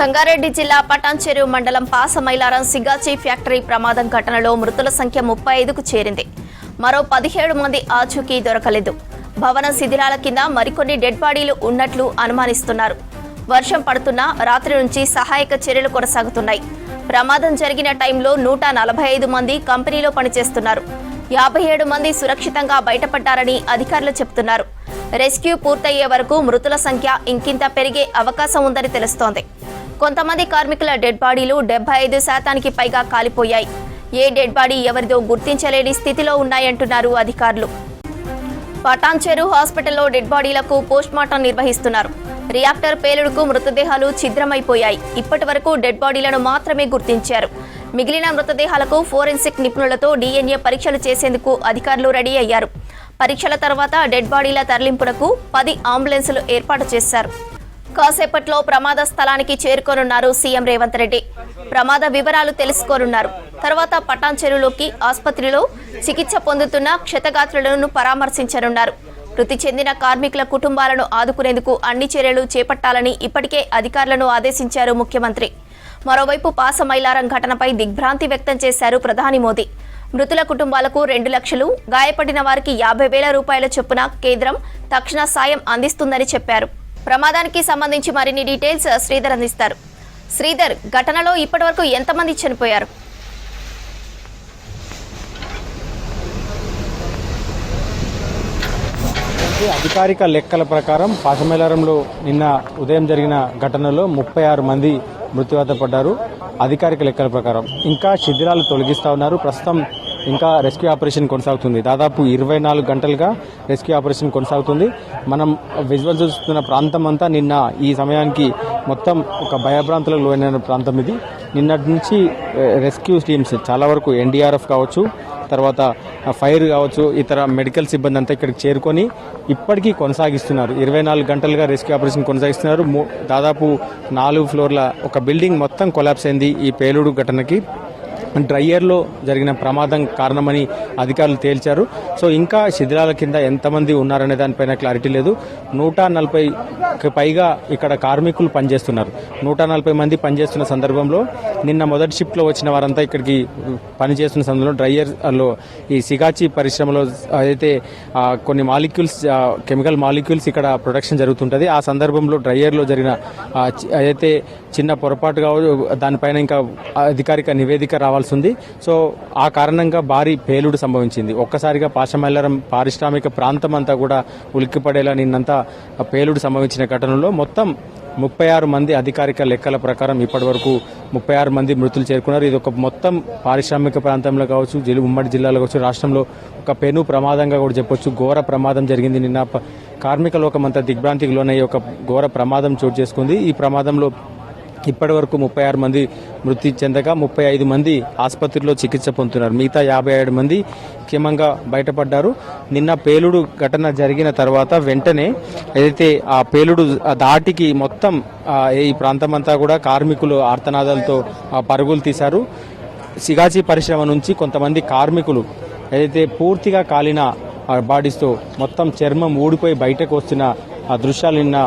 సంగారెడ్డి జిల్లా పటాన్చెరు మండలం పాసమైలారం సిగాచి ఫ్యాక్టరీ ప్రమాదం ఘటనలో మృతుల సంఖ్య 35కు చేరింది. మరో 17 మంది ఆచూకీ దొరకలేదు. భవన శిథిలాల కింద మరికొన్ని డెడ్ బాడీలు ఉన్నట్లు అనుమానిస్తున్నారు. వర్షం పడుతున్నా రాత్రి నుంచి సహాయక చర్యలు కొనసాగుతున్నాయి. ప్రమాదం జరిగిన టైంలో 145 మంది కంపెనీలో పనిచేస్తున్నారు. 57 మంది సురక్షితంగా బయటపడ్డారని అధికారులు చెబుతున్నారు. రెస్క్యూ పూర్తయ్యే వరకు మృతుల సంఖ్య ఇంకింత పెరిగే అవకాశం ఉందని తెలుస్తోంది. కొంతమంది కార్మికుల డెడ్ బాడీలు 75% పైగా కాలిపోయాయి. ఏ డెడ్ బాడీ ఎవరిదో గుర్తించలేని స్థితిలో ఉన్నాయంటున్నారు అధికారులు. పటాన్చెరు హాస్పిటల్లో డెడ్ బాడీలకు పోస్ట్మార్టం నిర్వహిస్తున్నారు. రియాక్టర్ పేలుడుకు మృతదేహాలు ఛిద్రమైపోయాయి. ఇప్పటి వరకు డెడ్ బాడీలను మాత్రమే గుర్తించారు. మిగిలిన మృతదేహాలకు ఫోరెన్సిక్ నిపుణులతో DNA పరీక్షలు చేసేందుకు అధికారులు రెడీ అయ్యారు. పరీక్షల తర్వాత డెడ్ బాడీల తరలింపునకు 10 అంబులెన్సులు ఏర్పాటు చేశారు. కాసేపట్లో ప్రమాద స్థలానికి చేరుకోనున్నారు సీఎం రేవంత్ రెడ్డి. ప్రమాద వివరాలు తెలుసుకోనున్నారు. తర్వాత పటాన్చెరులోకి ఆసుపత్రిలో చికిత్స పొందుతున్న క్షతగాత్రులను పరామర్శించనున్నారు. మృతి చెందిన కార్మికుల కుటుంబాలను ఆదుకునేందుకు అన్ని చర్యలు చేపట్టాలని ఇప్పటికే అధికారులను ఆదేశించారు ముఖ్యమంత్రి. మరోవైపు పాసమైలారం ఘటనపై దిగ్భ్రాంతి వ్యక్తం చేశారు ప్రధాని మోదీ. మృతుల కుటుంబాలకు 2 లక్షలు, గాయపడిన వారికి 50,000 రూపాయల చొప్పున కేంద్రం తక్షణ సాయం అందిస్తుందని చెప్పారు. ప్రమాదానికి సంబంధించి మరిన్ని డీటెయిల్స్ శ్రీధర్ అందిస్తారు. శ్రీధర్, ఘటనలో ఇప్పటివరకు ఎంతమంది చనిపోయారు? అధికారిక లెక్కల ప్రకారం పాసమైలారంలో నిన్న ఉదయం జరిగిన ఘటనలో 36 మంది మృత్యువాత పడ్డారు. అధికారిక లెక్కల ప్రకారం ఇంకా శిథిలాలు తొలగిస్తా ఉన్నారు. ప్రస్తుతం ఇంకా రెస్క్యూ ఆపరేషన్ కొనసాగుతుంది. దాదాపు 24 గంటలుగా రెస్క్యూ ఆపరేషన్ కొనసాగుతుంది. మనం విజువల్ చూస్తున్న ప్రాంతం అంతా నిన్న ఈ సమయానికి మొత్తం ఒక భయభ్రాంతులకు లోనైన ప్రాంతం ఇది. నిన్నటి నుంచి రెస్క్యూ టీమ్స్ చాలా వరకు NDRF కావచ్చు, తర్వాత ఫైర్ కావచ్చు, ఇతర మెడికల్ సిబ్బంది అంతా ఇక్కడికి చేరుకొని ఇప్పటికీ కొనసాగిస్తున్నారు. 24 గంటలుగా రెస్క్యూ ఆపరేషన్ కొనసాగిస్తున్నారు. దాదాపు 4 ఫ్లోర్ల ఒక బిల్డింగ్ మొత్తం కొలాప్స్ అయింది ఈ పేలుడు ఘటనకి. డ్రైయర్లో జరిగిన ప్రమాదం కారణమని అధికారులు తేల్చారు. సో ఇంకా శిథిలాల కింద ఎంతమంది ఉన్నారనే దానిపైన క్లారిటీ లేదు. 140కి పైగా ఇక్కడ కార్మికులు పనిచేస్తున్నారు. 140 మంది పనిచేస్తున్న సందర్భంలో నిన్న మొదటి షిఫ్ట్లో వచ్చిన వారంతా ఇక్కడికి పనిచేస్తున్న సందర్భంలో డ్రైయర్లో ఈ సిగాచి పరిశ్రమలో అయితే కొన్ని మాలిక్యూల్స్, కెమికల్ మాలిక్యూల్స్ ఇక్కడ ప్రొడక్షన్ జరుగుతుంటుంది. ఆ సందర్భంలో డ్రైయర్లో జరిగిన అయితే చిన్న పొరపాటు కావచ్చు, దానిపైన ఇంకా అధికారిక నివేదిక రావాల్సి ఉంది. సో ఆ కారణంగా భారీ పేలుడు సంభవించింది. ఒక్కసారిగా పాసమైలారం పారిశ్రామిక ప్రాంతం అంతా కూడా ఉలిక్కిపడేలా నిన్నంతా పేలుడు సంభవించిన ఘటనలో మొత్తం 36 మంది అధికారిక లెక్కల ప్రకారం ఇప్పటి వరకు 36 మంది మృతులు చేరుకున్నారు. ఇది ఒక మొత్తం పారిశ్రామిక ప్రాంతంలో కావచ్చు, ఉమ్మడి జిల్లాలో కావచ్చు, రాష్ట్రంలో ఒక పెను ప్రమాదంగా కూడా చెప్పొచ్చు. ఘోర ప్రమాదం జరిగింది. నిన్న కార్మిక లోకం అంతా దిగ్భ్రాంతికి లోనయ్యే ఒక ఘోర ప్రమాదం చోటు చేసుకుంది. ఈ ప్రమాదంలో ఇప్పటి వరకు 36 మంది మృతి చెందగా 35 మంది ఆసుపత్రిలో చికిత్స పొందుతున్నారు. మిగతా 57 మంది క్షేమంగా బయటపడ్డారు. నిన్న పేలుడు ఘటన జరిగిన తర్వాత వెంటనే ఏదైతే ఆ పేలుడు దాటికి మొత్తం ఈ ప్రాంతం అంతా కూడా కార్మికులు ఆర్తనాదాలతో పరుగులు తీశారు. సిగాచి పరిశ్రమ నుంచి కొంతమంది కార్మికులు ఏదైతే పూర్తిగా కాలిన బాడీస్తో మొత్తం చర్మం ఊడిపోయి బయటకు వస్తున్న ఆ దృశ్యాలు నిన్న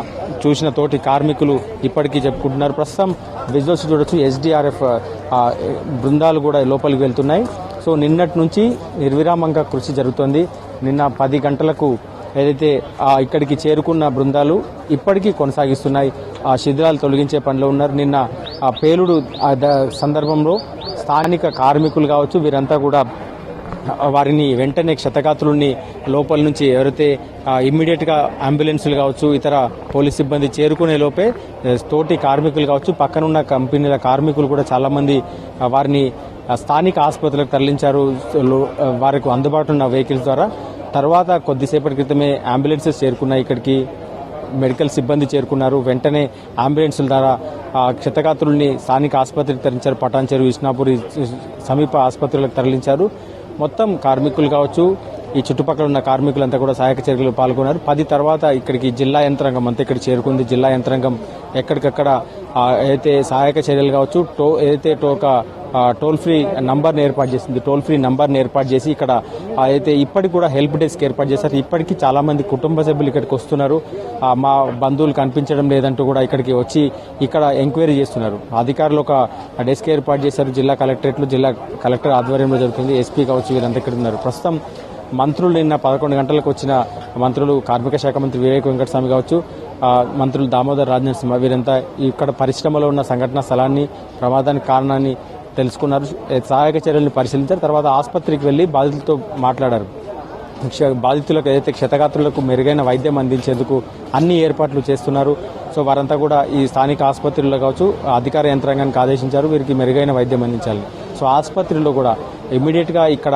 చూసిన తోటి కార్మికులు ఇప్పటికీ చెప్పుకుంటున్నారు. ప్రస్తుతం విజువల్స్ చూడొచ్చు. SDRF బృందాలు కూడా లోపలికి వెళ్తున్నాయి. సో నిన్నటి నుంచి నిర్విరామంగా కృషి జరుగుతోంది. నిన్న 10 గంటలకు ఏదైతే ఇక్కడికి చేరుకున్న బృందాలు ఇప్పటికీ కొనసాగిస్తున్నాయి. ఆ శిథిలాలు తొలగించే పనిలో ఉన్నారు. నిన్న ఆ పేలుడు సందర్భంలో స్థానిక కార్మికులు కావచ్చు, వీరంతా కూడా వారిని వెంటనే క్షతగాత్రుల్ని లోపల నుంచి ఎవరైతే ఇమ్మీడియట్గా అంబులెన్సులు కావచ్చు, ఇతర పోలీస్ సిబ్బంది చేరుకునే లోపే తోటి కార్మికులు కావచ్చు, పక్కనున్న కంపెనీల కార్మికులు కూడా చాలామంది వారిని స్థానిక ఆసుపత్రులకు తరలించారు వారికి అందుబాటులో ఉన్న వెహికల్స్ ద్వారా. తర్వాత కొద్దిసేపటి క్రితమే అంబులెన్సెస్ చేరుకున్నాయి ఇక్కడికి, మెడికల్ సిబ్బంది చేరుకున్నారు. వెంటనే అంబులెన్సుల ద్వారా క్షతగాత్రుల్ని స్థానిక ఆసుపత్రికి తరలించారు. పటాన్చెరు, ఇస్నాపూర్ సమీప ఆసుపత్రులకు తరలించారు. మొత్తం కార్మికులు కావచ్చు, ఈ చుట్టుపక్కల ఉన్న కార్మికులంతా కూడా సహాయక చర్యలు పాల్గొన్నారు. 10 తర్వాత ఇక్కడికి జిల్లా యంత్రాంగం అంతా ఇక్కడ చేరుకుంది. జిల్లా యంత్రాంగం ఎక్కడికక్కడ అయితే సహాయక చర్యలు కావచ్చు, ఏదైతే టోకా టోల్ ఫ్రీ నంబర్ని ఏర్పాటు చేసింది. టోల్ ఫ్రీ నంబర్ని ఏర్పాటు చేసి ఇక్కడ అయితే ఇప్పటికి కూడా హెల్ప్ డెస్క్ ఏర్పాటు చేశారు. ఇప్పటికీ చాలా మంది కుటుంబ సభ్యులు ఇక్కడికి వస్తున్నారు. మా బంధువులు కనిపించడం లేదంటూ కూడా ఇక్కడికి వచ్చి ఇక్కడ ఎంక్వైరీ చేస్తున్నారు. అధికారులు ఒక డెస్క్ ఏర్పాటు చేశారు. జిల్లా కలెక్టరేట్లో జిల్లా కలెక్టర్ ఆధ్వర్యంలో జరుగుతుంది. ఎస్పీ కావచ్చు, వీరంతా ఇక్కడ ఉన్నారు. ప్రస్తుతం మంత్రులు నిన్న 11 గంటలకు వచ్చిన మంత్రులు కార్మిక శాఖ మంత్రి వివేక్ వెంకటస్వామి కావచ్చు, మంత్రులు దామోదర్ రాజనరసింహ, వీరంతా ఇక్కడ పరిశ్రమలో ఉన్న సంఘటనా స్థలాన్ని, ప్రమాదానికి కారణాన్ని తెలుసుకున్నారు. సహాయక చర్యలను పరిశీలించారు. తర్వాత ఆసుపత్రికి వెళ్లి బాధితులతో మాట్లాడారు. బాధితులకు ఏదైతే క్షతగాత్రులకు మెరుగైన వైద్యం అందించేందుకు అన్ని ఏర్పాట్లు చేస్తున్నారు. సో వారంతా కూడా ఈ స్థానిక ఆసుపత్రుల్లో కావచ్చు అధికార యంత్రాంగానికి ఆదేశించారు వీరికి మెరుగైన వైద్యం అందించాలి. సో ఆసుపత్రిలో కూడా ఇమీడియట్గా ఇక్కడ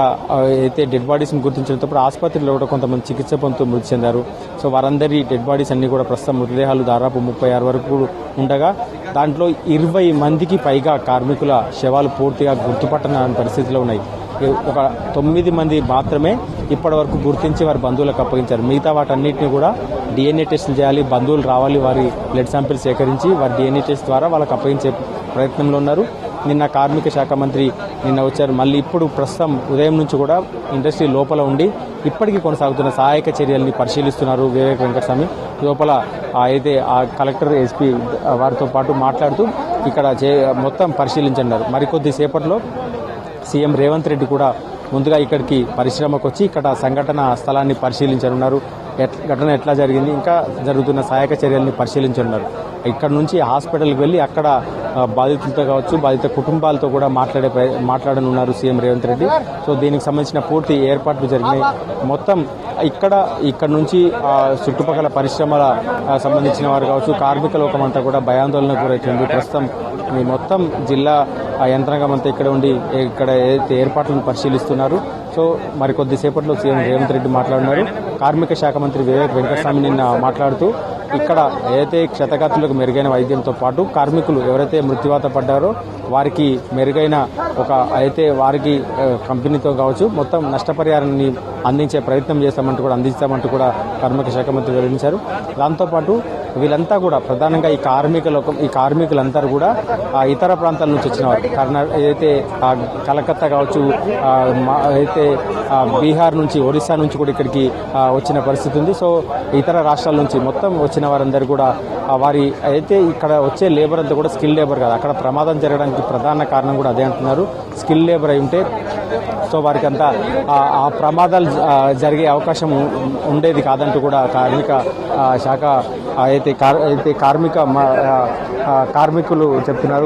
అయితే డెడ్ బాడీస్ని గుర్తించినప్పుడు ఆసుపత్రిలో కూడా కొంతమంది చికిత్స పొందుతూ మృతి చెందారు. సో వారందరి డెడ్ బాడీస్ అన్ని కూడా ప్రస్తుతం మృతదేహాలు దాదాపు 36 వరకు ఉండగా దాంట్లో 20 మందికి పైగా కార్మికుల శవాలు పూర్తిగా గుర్తుపట్టని పరిస్థితిలో ఉన్నాయి. ఒక 9 మంది మాత్రమే ఇప్పటి వరకు గుర్తించి వారి బంధువులకు అప్పగించారు. మిగతా వాటన్నిటిని కూడా DNA టెస్టులు చేయాలి, బంధువులు రావాలి, వారి బ్లడ్ శాంపిల్ సేకరించి వారి DNA టెస్ట్ ద్వారా వాళ్ళకి అప్పగించే ప్రయత్నంలో ఉన్నారు. నిన్న కార్మిక శాఖ మంత్రి నిన్న వచ్చారు. మళ్ళీ ఇప్పుడు ప్రస్తుతం ఉదయం నుంచి కూడా ఇండస్ట్రీ లోపల ఉండి ఇప్పటికీ కొనసాగుతున్న సహాయక చర్యల్ని పరిశీలిస్తున్నారు వివేక్ వెంకటస్వామి. లోపల అయితే ఆ కలెక్టర్, ఎస్పీ వారితో పాటు మాట్లాడుతూ ఇక్కడ మొత్తం పరిశీలించన్నారు. మరికొద్ది సేపట్లో సీఎం రేవంత్ రెడ్డి కూడా ముందుగా ఇక్కడికి పరిశ్రమకు వచ్చి ఇక్కడ సంఘటన స్థలాన్ని పరిశీలించనున్నారు. ఘటన ఎట్లా జరిగింది, ఇంకా జరుగుతున్న సహాయక చర్యల్ని పరిశీలించనున్నారు. ఇక్కడ నుంచి హాస్పిటల్కి వెళ్ళి అక్కడ బాధితులతో కావచ్చు, బాధిత కుటుంబాలతో కూడా మాట్లాడనున్నారు సీఎం రేవంత్ రెడ్డి. సో దీనికి సంబంధించిన పూర్తి ఏర్పాట్లు జరిగినాయి. మొత్తం ఇక్కడ నుంచి చుట్టుపక్కల పరిశ్రమల సంబంధించిన వారు కావచ్చు, కార్మిక లోకం అంతా కూడా భయాందోళనకు గురవుతుంది. ప్రస్తుతం మొత్తం జిల్లా యంత్రాంగం అంతా ఇక్కడ ఉండి ఇక్కడ ఏదైతే ఏర్పాట్లను పరిశీలిస్తున్నారు. సో మరికొద్ది సేపట్లో సీఎం రేవంత్ రెడ్డి మాట్లాడినారు. కార్మిక శాఖ మంత్రి వివేక్ వెంకటస్వామి నిన్న మాట్లాడుతూ ఇక్కడ ఏదైతే క్షతగాత్రులకు మెరుగైన వైద్యంతో పాటు కార్మికులు ఎవరైతే మృత్యువాత పడ్డారో వారికి మెరుగైన వారికి కంపెనీతో కావచ్చు మొత్తం నష్టపరిహారాన్ని అందించే ప్రయత్నం అందిస్తామంటూ కూడా కార్మిక శాఖ మంత్రి వెల్లడించారు. దాంతోపాటు వీళ్ళంతా కూడా ప్రధానంగా ఈ కార్మికులంతా కూడా ఇతర ప్రాంతాల నుంచి వచ్చిన వారు, ఏదైతే కలకత్తా కావచ్చు, అయితే బీహార్ నుంచి, ఒరిస్సా నుంచి కూడా ఇక్కడికి వచ్చిన పరిస్థితి ఉంది. సో ఇతర రాష్ట్రాల నుంచి మొత్తం వచ్చిన వారందరూ కూడా వారి అయితే ఇక్కడ వచ్చే లేబర్ అంతా కూడా స్కిల్ లేబర్ కాదు. అక్కడ ప్రమాదం జరగడానికి ప్రధాన కారణం కూడా అదే అంటున్నారు. స్కిల్ లేబర్ అయి ఉంటే సో వారికి అంతా ఆ ప్రమాదాలు జరిగే అవకాశం ఉండేది కాదంటూ కూడా కార్మిక శాఖ అయితే కార్మికులు చెప్తున్నారు.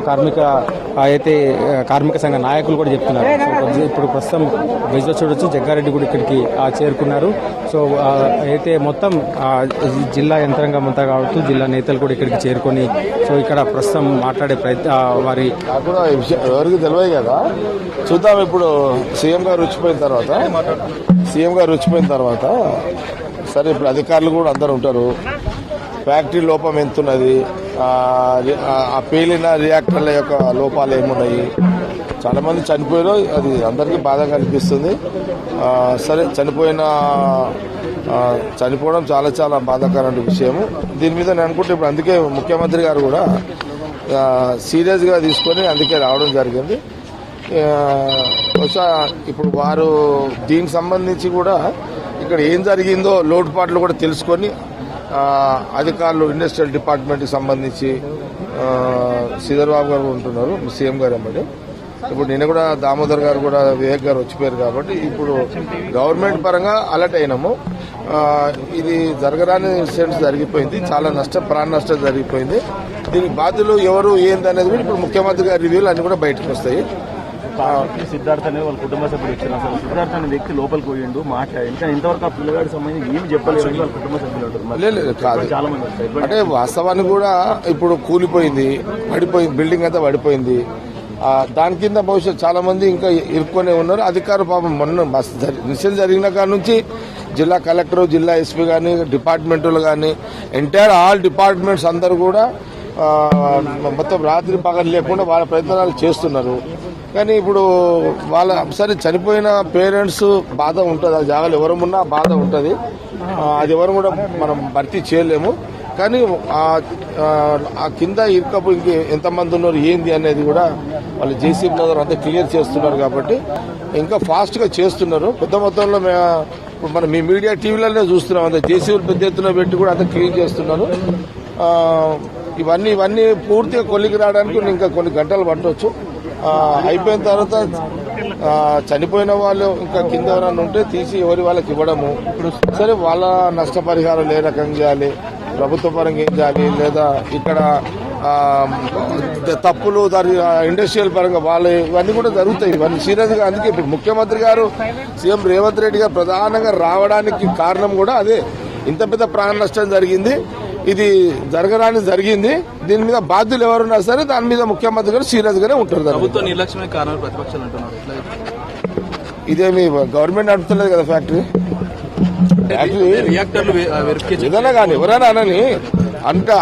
కార్మిక సంఘ నాయకులు కూడా చెప్తున్నారు. సో ఇప్పుడు ప్రస్తుతం విజువల్ చూడొచ్చు, జగ్గారెడ్డి కూడా ఇక్కడికి చేరుకున్నారు. సో అయితే మొత్తం జిల్లా యంత్రాంగం అంతా కావచ్చు, జిల్లా నేతలు కూడా ఇక్కడికి చేరుకొని సో ఇక్కడ ప్రస్తుతం మాట్లాడే వారి కూడా ఎవరికి తెలియదు కదా. చూద్దాం. ఇప్పుడు సీఎం గారు వచ్చిపోయిన తర్వాత సరే ఇప్పుడు అధికారులు కూడా అందరు ఉంటారు. ఫ్యాక్టరీ లోపం ఎంతున్నది, ఆ పేలిన రియాక్టర్ల యొక్క లోపాలు ఏమున్నాయి, చాలా మంది చనిపోయారు. అది అందరికీ బాధగా అనిపిస్తుంది. సరే చనిపోవడం చాలా చాలా బాధాకరమైన విషయము. దీని మీద నేను అనుకుంటే ఇప్పుడు అందుకే ముఖ్యమంత్రి గారు కూడా సీరియస్గా తీసుకొని అందుకే రావడం జరిగింది. బహుశా ఇప్పుడు వారు దీనికి సంబంధించి కూడా ఇక్కడ ఏం జరిగిందో లోటుపాట్లు కూడా తెలుసుకొని అధికారులు ఇండస్ట్రియల్ డిపార్ట్మెంట్కి సంబంధించి శ్రీధర్ బాబు గారు ఉంటున్నారు, సీఎం గారు అమ్మడి. ఇప్పుడు నిన్న కూడా దామోదర్ గారు కూడా వివేక్ గారు వచ్చిపోయారు కాబట్టి ఇప్పుడు గవర్నమెంట్ పరంగా అలర్ట్ అయినాము. ఇది జరగరాని ఇన్సిడెంట్స్ జరిగిపోయింది, చాలా ప్రాణ నష్టం జరిగిపోయింది. దీనికి బాధ్యులు ఎవరు ఏంది అనేది కూడా ఇప్పుడు ముఖ్యమంత్రి గారి రివ్యూలు అన్ని కూడా బయటకు వస్తాయి. సిద్ధార్థ అనే వాళ్ళ కుటుంబ సభ్యులు ఇచ్చారు. అసలు సిద్ధార్థ అనే వ్యక్తి లోపలికి పోయిండు, మాట్లాడి ఇంకా ఇంతవరకు ఆ పిల్లగాడికి సంబంధించి ఏమి చెప్పలేదు వాళ్ళ కుటుంబ సభ్యులు ఉంటారు. కాదు, చాలా మంది అంటే వాస్తవానికి కూడా ఇప్పుడు కూలిపోయింది, బిల్డింగ్ అంతా పడిపోయింది. దాని కింద భవిష్యత్ చాలా మంది ఇంకా ఇరుక్కొనే ఉన్నారు. అధికారులు పాపం మొన్న ఇన్సిడెంట్ జరిగిన కాడ నుంచి జిల్లా కలెక్టర్, జిల్లా ఎస్పీ కానీ, డిపార్ట్మెంట్లు కానీ, ఆల్ డిపార్ట్మెంట్స్ అందరూ కూడా మొత్తం రాత్రి పగలు లేకుండా వాళ్ళ ప్రయత్నాలు చేస్తున్నారు. కానీ ఇప్పుడు సరే చనిపోయిన పేరెంట్స్ బాధ ఉంటుంది, ఆ జాగాలు ఎవరు ఉన్నా బాధ ఉంటుంది. అది ఎవరు కూడా మనం భర్తీ చేయలేము. కానీ ఆ కింద ఇరుకపు ఇంక ఎంతమంది ఉన్నారు ఏంది అనేది కూడా వాళ్ళు జేసీబీ నగర్ అంతా క్లియర్ చేస్తున్నారు కాబట్టి ఇంకా ఫాస్ట్గా చేస్తున్నారు. పెద్ద మొత్తంలో మనం మీ మీడియా టీవీలనే చూస్తున్నాం, అంత జేసీబీలు పెద్ద ఎత్తున పెట్టి కూడా అంతా క్లీన్ చేస్తున్నారు. ఇవన్నీ పూర్తిగా కొలికి రావడానికి ఇంకా కొన్ని గంటలు పట్టవచ్చు. అయిపోయిన తర్వాత చనిపోయిన వాళ్ళు ఇంకా కింద ఎవరైనా ఉంటే తీసి ఎవరి వాళ్ళకి ఇవ్వడము. సరే వాళ్ళ నష్టపరిహారం ఏ రకంగా చేయాలి, ప్రభుత్వ పరంగా ఏం చేయాలి, లేదా ఇక్కడ తప్పులు ఇండస్ట్రియల్ పరంగా వాళ్ళు ఇవన్నీ కూడా జరుగుతాయి. ఇవన్నీ సీరియస్గా అందుకే ఇప్పుడు ముఖ్యమంత్రి గారు సీఎం రేవంత్ రెడ్డి గారు ప్రధానంగా రావడానికి కారణం కూడా అదే. ఇంత పెద్ద ప్రాణ నష్టం జరిగింది, ఇది జరగడానికి జరిగింది. దీని మీద బాధ్యులు ఎవరున్నా సరే దాని మీద ముఖ్యమంత్రి గారు సీరియస్ గానే ఉంటారు. ప్రభుత్వ నిర్లక్ష్యమే కారణం ప్రతిపక్షాలు అంటున్నారు. ఇదేమి గవర్నమెంట్ నడుపుతలేదు కదా ఫ్యాక్టరీ రియాక్టర్లు ఏదైనా కానీ ఎవరైనా అనని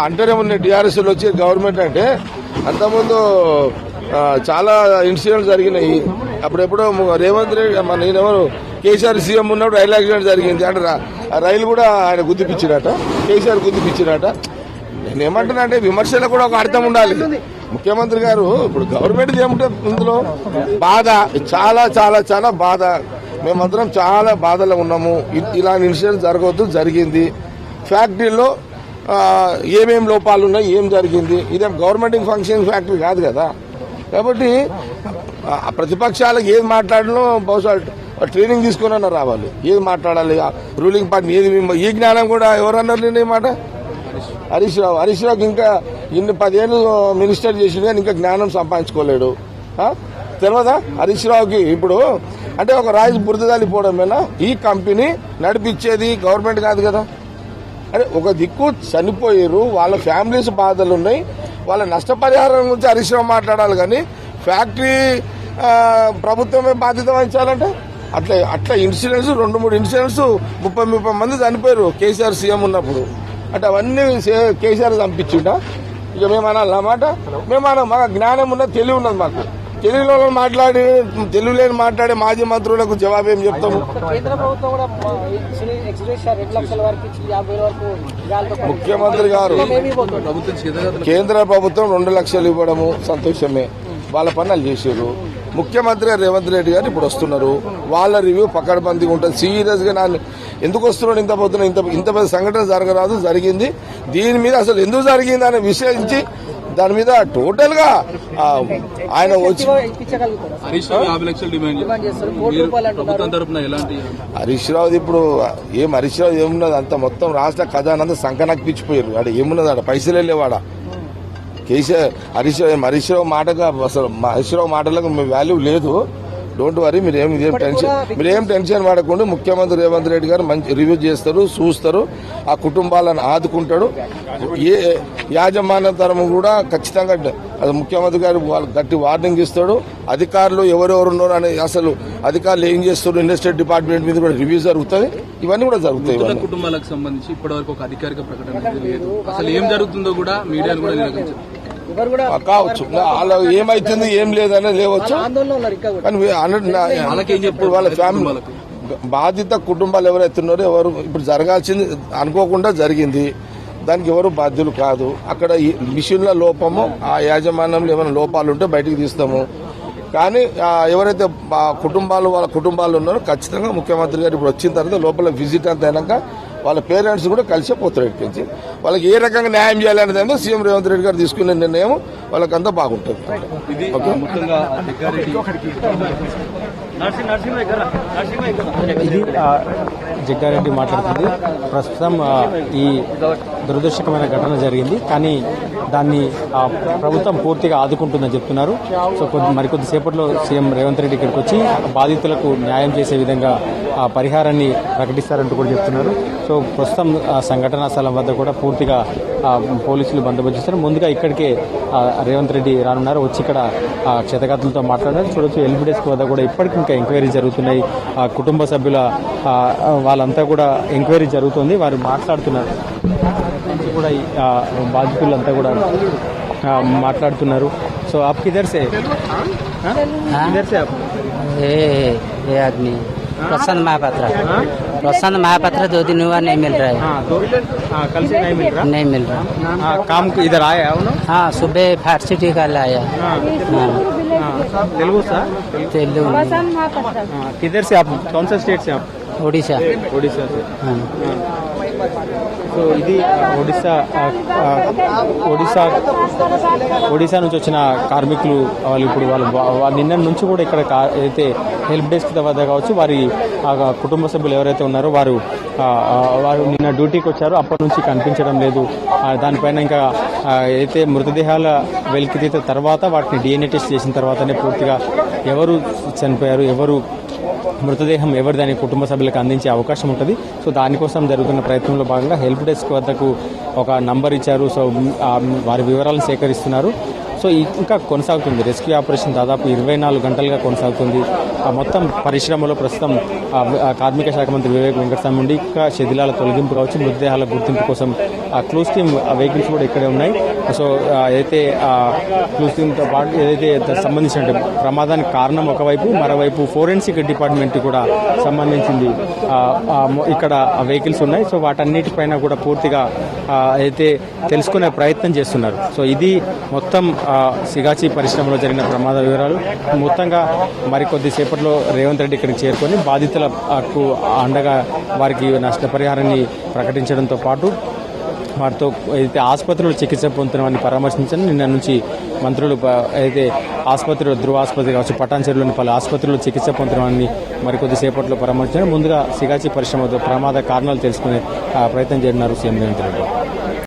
అంటేనే ఉన్న టీఆర్ఎస్ వచ్చి గవర్నమెంట్ అంటే అంతకుముందు చాలా ఇన్సిడెంట్స్ జరిగినాయి. అప్పుడెప్పుడో రేవంత్ రెడ్డి నేనెవరు కేసీఆర్ సీఎం ఉన్నప్పుడు రైలు యాక్సిడెంట్ జరిగింది అంటే రైలు కూడా ఆయన గుద్దిపించినట, కేసీఆర్ గుద్దిపించినట. నేనేమంటున్నా అంటే విమర్శలకు కూడా ఒక అర్థం ఉండాలి. ముఖ్యమంత్రి గారు ఇప్పుడు గవర్నమెంట్ ఏముంటుంది ఇందులో బాధ, చాలా చాలా చాలా బాధ. మేమందరం చాలా బాధలో ఉన్నాము. ఇలాంటి ఇన్సిడెంట్ జరగవద్దు, జరిగింది. ఫ్యాక్టరీలో ఏమేం లోపాలు ఉన్నాయి, ఏం జరిగింది, ఇదేం గవర్నమెంట్ ఫంక్షన్ ఫ్యాక్టరీ కాదు కదా. కాబట్టి ప్రతిపక్షాలకు ఏది మాట్లాడలో బహుశా ట్రైనింగ్ తీసుకుని రావాలి, ఏది మాట్లాడాలి, రూలింగ్ పార్టీ ఏది. ఈ జ్ఞానం కూడా ఎవరన్నారు నేను ఈ మాట? హరీష్ రావుకి ఇంకా ఇన్ని 10 ఏళ్ళు మినిస్టర్ చేసిండు కానీ ఇంకా జ్ఞానం సంపాదించుకోలేడు. తెలియదా హరీష్ రావుకి? ఇప్పుడు అంటే ఒక రాజు బురదలిపోవడమేనా? ఈ కంపెనీ నడిపించేది గవర్నమెంట్ కాదు కదా. అరే ఒక దిక్కు చనిపోయారు, వాళ్ళ ఫ్యామిలీస్ బాధలు ఉన్నాయి, వాళ్ళ నష్టపరిహారం గురించి హరీష్ రావు మాట్లాడాలి. కానీ ఫ్యాక్టరీ ప్రభుత్వమే బాధ్యత వహించాలంటే అట్లా ఇన్సిడెంట్స్ 2-3 ఇన్సిడెంట్స్ 30 మంది చనిపోయారు కేసీఆర్ సీఎం ఉన్నప్పుడు. అంటే అవన్నీ కేసీఆర్ చంపించిండా? ఇక మేమన్నమాట మాకు జ్ఞానం ఉన్నది, తెలివి ఉన్నది. మాకు తెలుగులో తెలుగులేని మాట్లాడే మాజీ మంత్రులకు జవాబు ఏం చెప్తాము? ముఖ్యమంత్రి గారు కేంద్ర ప్రభుత్వం 2 లక్షలు ఇవ్వడము సంతోషమే, వాళ్ళ పనులు చేశారు. ముఖ్యమంత్రి రేవంత్ రెడ్డి గారు ఇప్పుడు వస్తున్నారు, వాళ్ళ రివ్యూ పకడ్బందీగా ఉంటుంది. సీరియస్ గా ఎందుకు వస్తున్నాడు, ఇంత పెద్ద సంఘటన జరగరాదు, జరిగింది. దీని మీద అసలు ఎందుకు జరిగింది అనే విషయించి దాని మీద టోటల్ గా ఆయన వచ్చి హరీష్ రావు ఇప్పుడు హరీష్ రావు ఏమున్నది అంత మొత్తం రాష్ట్ర ఖజానంతా సంకనాకి పిచ్చిపోయారు. ఆడ ఏమున్నది, ఆడ పైసలు వెళ్ళేవాడ కేసీఆర్. హరీష్ రావు మాటగా అసలు హరీష్ రావు మాటలకు వాల్యూ లేదు. డోంట్ వరీ, మీరేం టెన్షన్ పడకుండా ముఖ్యమంత్రి రేవంత్ రెడ్డి గారు మంచి రివ్యూ చేస్తారు, చూస్తారు, ఆ కుటుంబాలను ఆదుకుంటాడు. ఏ యాజమాన్య తరం కూడా ఖచ్చితంగా ముఖ్యమంత్రి గారు వాళ్ళు గట్టి వార్నింగ్ ఇస్తాడు. అధికారులు ఎవరెవరు ఉన్నారు అని అసలు అధికారులు ఏం చేస్తారు, ఇండస్ట్రియల్ డిపార్ట్మెంట్ మీద కూడా రివ్యూ జరుగుతుంది. ఇవన్నీ కూడా జరుగుతాయి. కుటుంబాలకు సంబంధించి ఇప్పటివరకు ఒక అధికారిక ప్రకటన లేదు. అసలు ఏం జరుగుతుందో కూడా మీడియాను కూడా నిరాకరించారు కావచ్చు. అలా ఏమైతుంది ఏం లేదనే లేవచ్చు. కానీ ఇప్పుడు వాళ్ళ ఫ్యామిలీ బాధిత కుటుంబాలు ఎవరైతే ఉన్నారో ఎవరు ఇప్పుడు జరగాల్సింది అనుకోకుండా జరిగింది, దానికి ఎవరు బాధ్యులు కాదు. అక్కడ మిషన్ల లోపము, ఆ యాజమాన్యంలో ఏమైనా లోపాలు ఉంటే బయటికి తీస్తాము. కానీ ఎవరైతే వాళ్ళ కుటుంబాలు ఉన్నారో ఖచ్చితంగా ముఖ్యమంత్రి గారు ఇప్పుడు వచ్చిన తర్వాత లోపల విజిట్ అంత అయినాక వాళ్ళ పేరెంట్స్ కూడా కలిసే పోతారు. ఇక్కడి వాళ్ళకి ఏ రకంగా న్యాయం చేయాలనేది సీఎం రేవంత్ రెడ్డి గారు తీసుకునే నిర్ణయం వాళ్ళకంతా బాగుంటుంది. ఇది జగ్గారెడ్డి మాట్లాడుతుంది. ప్రస్తుతం ఈ దురదృష్టకరమైన ఘటన జరిగింది, కానీ దాన్ని ప్రభుత్వం పూర్తిగా ఆదుకుంటుందని చెప్తున్నారు. సో మరికొద్ది సేపట్లో సీఎం రేవంత్ రెడ్డి ఇక్కడికి వచ్చి బాధితులకు న్యాయం చేసే విధంగా పరిహారాన్ని ప్రకటిస్తారంటూ కూడా చెప్తున్నారు. సో ప్రస్తుతం సంఘటనా స్థలం వద్ద కూడా పూర్తిగా పోలీసులు బందోబస్తు చేస్తారు. ముందుగా ఇక్కడికే రేవంత్ రెడ్డి రానున్నారు, వచ్చి ఇక్కడ క్షతగాతులతో మాట్లాడారు. చూడొచ్చు ఎల్బిడెస్క్ వద్ద కూడా ఇప్పటికి ఇంకా ఎంక్వైరీ జరుగుతున్నాయి. కుటుంబ సభ్యుల వాళ్ళంతా కూడా ఎంక్వైరీ జరుగుతుంది, వారు మాట్లాడుతున్నారు. కూడా బాధితులంతా కూడా మాట్లాడుతున్నారు. సో आप किधर से आप? ये आदमी प्रसन्न महापात्रा। प्रसन्न महापात्रा 2 दिन हुआ नहीं मिल रहा है। हाँ, तो कल से नहीं मिल रहा। नहीं मिल रहा। हाँ, काम को इधर आया है उन्होंने। हाँ, सुबह फार्सिटी का लाया। हाँ, हाँ, हाँ, तेलुगु सा। तेलुगु हाँ, किधर से आप, कौन सा स्टेट से आप? उड़ीसा। ఒడిశా से। हाँ, సో ఇది ఒడిశా నుంచి వచ్చిన కార్మికులు వాళ్ళు ఇప్పుడు వాళ్ళు నిన్న నుంచి కూడా ఇక్కడ అయితే హెల్ప్ డెస్క్ వద్ద కావచ్చు వారి కుటుంబ సభ్యులు ఎవరైతే ఉన్నారో వారు నిన్న డ్యూటీకి వచ్చారో అప్పటి నుంచి కనిపించడం లేదు. దానిపైన ఇంకా అయితే మృతదేహాల వెలికితీత తర్వాత వాటిని DNA టెస్ట్ చేసిన తర్వాతనే పూర్తిగా ఎవరు చనిపోయారు, ఎవరు మృతదేహం ఎవరిదని కుటుంబ సభ్యులకు అందించే అవకాశం ఉంటుంది. సో దానికోసం జరుగుతున్న ప్రయత్నంలో భాగంగా హెల్ప్ డెస్క్ వద్దకు ఒక నంబర్ ఇచ్చారు. సో వారి వివరాలను సేకరిస్తున్నారు. సో ఇంకా కొనసాగుతుంది రెస్క్యూ ఆపరేషన్. దాదాపు 24 గంటలుగా కొనసాగుతుంది. మొత్తం పరిశ్రమలో ప్రస్తుతం కార్మిక శాఖ మంత్రి వివేక్ వెంకటస్వామి ఉండి ఇంకా శిథిలాల తొలగింపు కావచ్చు, మృతదేహాల గుర్తింపు కోసం క్లూస్ టీమ్ వెహికల్స్ కూడా ఇక్కడే ఉన్నాయి. సో అయితే క్లూస్ టీమ్తో పాటు ఏదైతే సంబంధించిన ప్రమాదానికి కారణం ఒకవైపు, మరోవైపు ఫోరెన్సిక్ డిపార్ట్మెంట్ కూడా సంబంధించింది ఇక్కడ వెహికల్స్ ఉన్నాయి. సో వాటన్నిటిపైన కూడా పూర్తిగా అయితే తెలుసుకునే ప్రయత్నం చేస్తున్నారు. సో ఇది మొత్తం సిగాచి పరిశ్రమలో జరిగిన ప్రమాద వివరాలు. మొత్తంగా మరికొద్దిసేపట్లో రేవంత్ రెడ్డి ఇక్కడికి చేరుకొని బాధితులకు అండగా వారికి నష్టపరిహారాన్ని ప్రకటించడంతో పాటు వారితో అయితే ఆసుపత్రిలో చికిత్స పొందుతున్నామని పరామర్శించని నిన్న నుంచి మంత్రులు అయితే ఆసుపత్రిలో ధృవ ఆసుపత్రి కావచ్చు, పటాన్చెరులోని పలు ఆసుపత్రుల్లో చికిత్స పొందుతున్నామని మరికొద్దిసేపట్లో పరామర్శించారు. ముందుగా సిగాచి పరిశ్రమ ప్రమాద కారణాలు తెలుసుకునే ప్రయత్నం చేస్తున్నారు సీఎం రేవంత్ రెడ్డి.